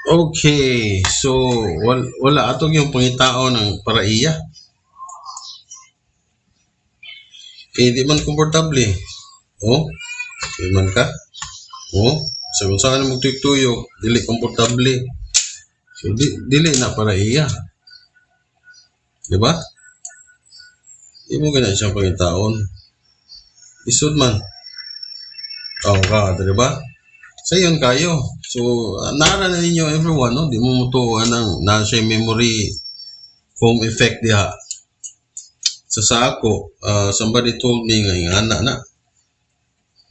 Okay, so wala atong yung pangitao ng paraiya. Kaya di man komportable. Oh, di man ka. Oh, sa kung saan mo tuyo, dili komportable. So dili na paraiya. Di ba? Di mo ganun siyang pangitaon. Isod man. Oh, ka, di ba? Sa yun kayo. So, nara na ninyo everyone, no? Di mo mutuan ng nasa memory foam effect diha. Sa ako, somebody told me nga anak na.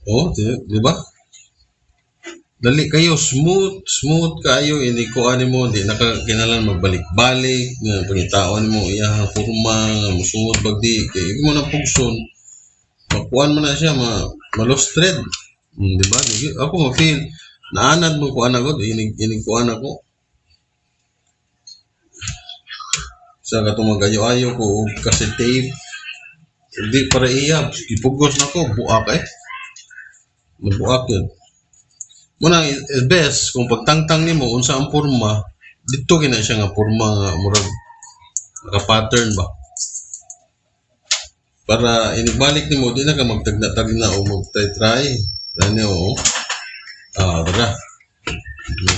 Oh, di ba? Dali kayo, smooth kayo, hindi ko ano mo, hindi nakakinalan magbalik-balik, nga pangitaon mo, iya, forma, musunod, bagdi, kaya mo na pugson, makuan mo na siya, malostred, di ba? Ako ma-feel, naanad mo kuan ako, inig kuan ako, sa katong magayo-ayo ko, kasi tape, hindi para iya, ipugos na ko, buak nabuak yun. Muna best kung pagtangtang nimo unsa ang porma dito kina siya nga porma nga murag naka-pattern ba para inibalik nimo di na ka magtagna-tagna o magtry ani o tara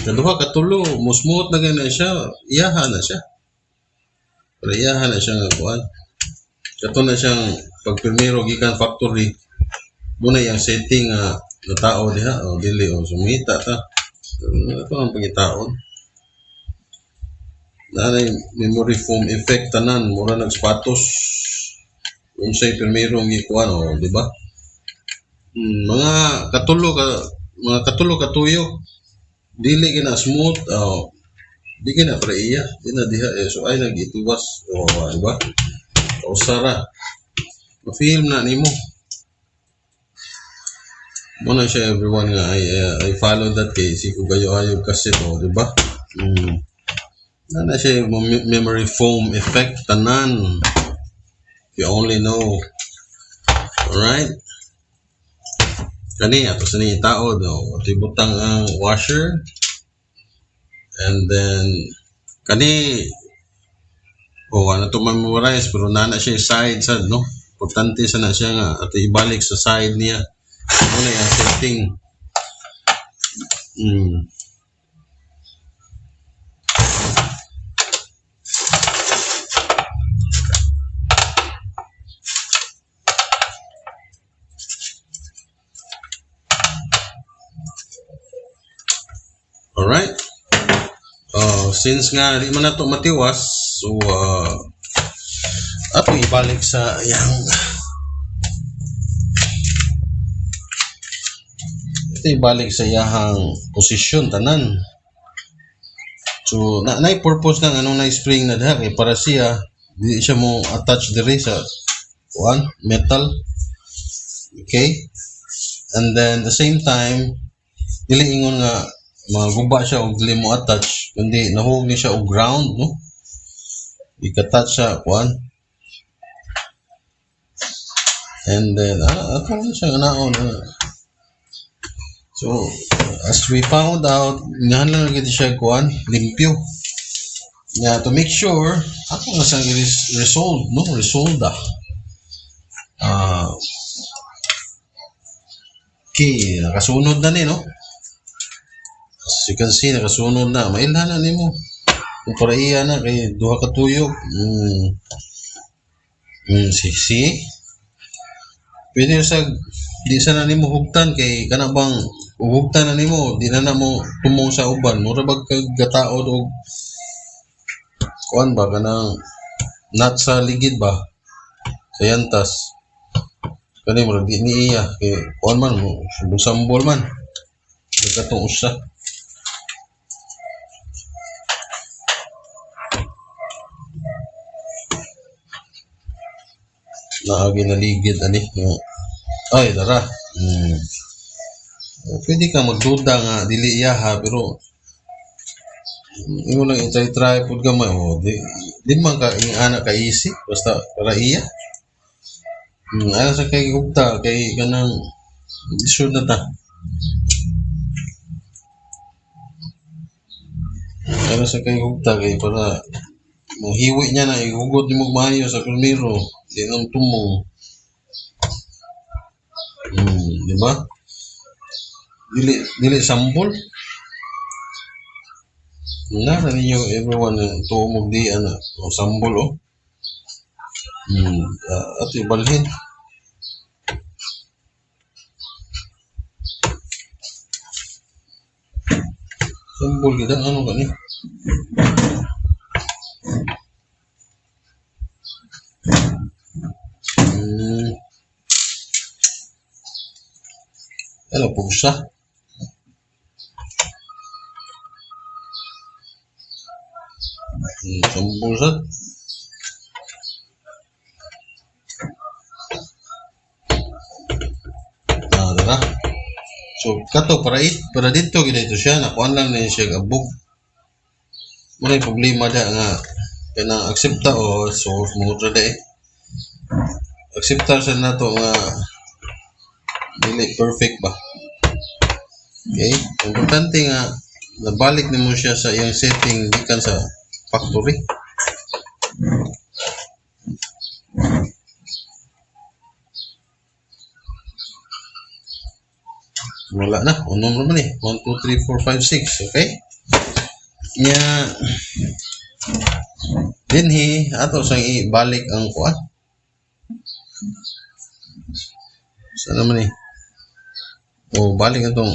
kaduha katulo mo smooth na gana siya iyahan na siya para iyahan na siya nga kuan kato na siyang pag primero gikan factory muna yung setting nga na tao diha o dili o sumita ta ito ang pangitaon na memory foam effect tanan mura nagsapatos kung sa'y primerong gikuan o di ba mga katulo katuyo dili gina smooth di gina praiya di na diha so ay nagituwas o di ba o sara ma-film na nimo muna siya everyone nga I follow that case si Kugayo Ayog kasi to di ba na siya memory foam effect tanan you only know alright kani ato sa ni tao no tibutang ang washer and then kani ano to memorize pero nana siya side sad no importante sa na siya nga ato ibalik sa side niya muna yung setting alright since nga di man nato matiwas so ato ibalik sa yang ibalik sa yahang posisyon tanan so na purpose ng anong na spring na diha kay para siya di siya mo attach diri sa metal okay and then the same time dili ingon nga maguba siya og dili mo attach kundi nahug ni siya og ground no ika-touch siya and then ato na siya naon so as we found out nga lang gid siya limpyo nga to make sure ako nga sang resolda okay nakasunod na ni no as you can see nakasunod na mailhan na nimo kung para iya na kay duha ka tuyok si pwede sa di sa na nimo hugtan kay kana bang uhugtan na nimo di na mo tumong sa uban mura bag kagataod og ba kanang nut sa ligid ba sa yantas kani mura di ni iya kay man mo sambol man katong usa naagi na ligid ani ay dara pwede ka magduda nga dili iyaha pero imo lang i-try pud gamay di man ka anak ka easy basta para iya ano sa kay gugta kay kanang isod na ta Para sa kay hugta kay para hiwi niya na ihugod ni mo maayo sa primero. Di nang tumong. Di ba? Dili sambol. Nara ninyo everyone tuomog di ana o sambol o. At ibalhin. Sambol kita ano kani? Ano po siya? Sambol siya. Dara. So, kato para dito gid ito siya nakuan lang ni siya abog. May problema da nga kanang aksepta o so mo ra da aksepta sa nato nga dili perfect ba. Okay? Importante nga nabalik nimo siya sa iyang setting gikan sa factory. Wala na. Unong naman eh. 1, 2, 3, 4, 5, 6. Okay? Nya dinhi ato sang ibalik ang kuan. Saan naman eh? O balik itong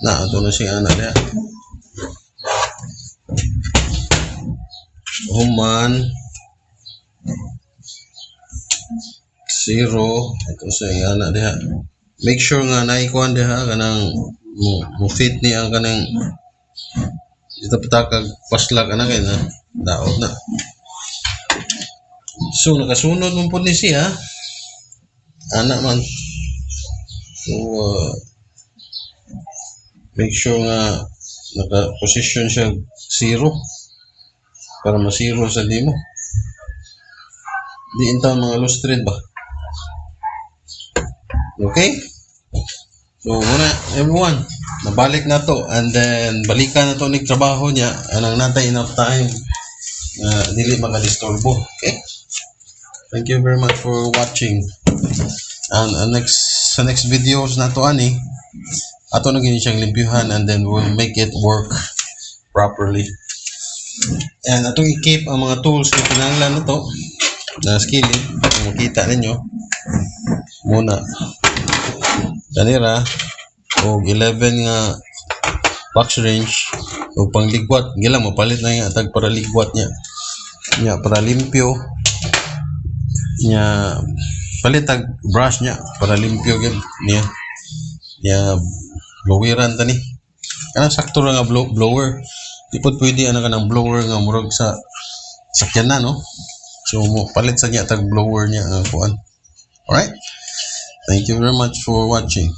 na ato na siya anak niya. Human 0 ito sa anak niya. Make sure nga naikuan diha kanang mo fit ni ang kanang dito patakag paslag ana kay na daot na. So nakasunod mo po ni siya anak man. So make sure nga naka-position siya 0 para ma-0 sa dimo. Di inta mga loose thread ba? Okay? So muna everyone, nabalik na to and then balikan na to ning trabaho niya anang natay enough time dili makadisturbo. Okay? Thank you very much for watching. And sa next videos na to ani ato na gini siyang limpyuhan and then we'll make it work properly. And atong i-keep ang mga tools na kinahanglan na to na skilling kung makita ninyo muna kanira o 11 nga box wrench o pang ligwat gila mapalit na yung atag para ligwat nya para limpyo nya palit tag brush nya para limpyo gid nya bloweran tani kanang sakto ra nga blower di pod pwede ana kanang blower nga murag sa sakyan na no. So mo palit sa niya tag blower niya kuan. Alright? Thank you very much for watching.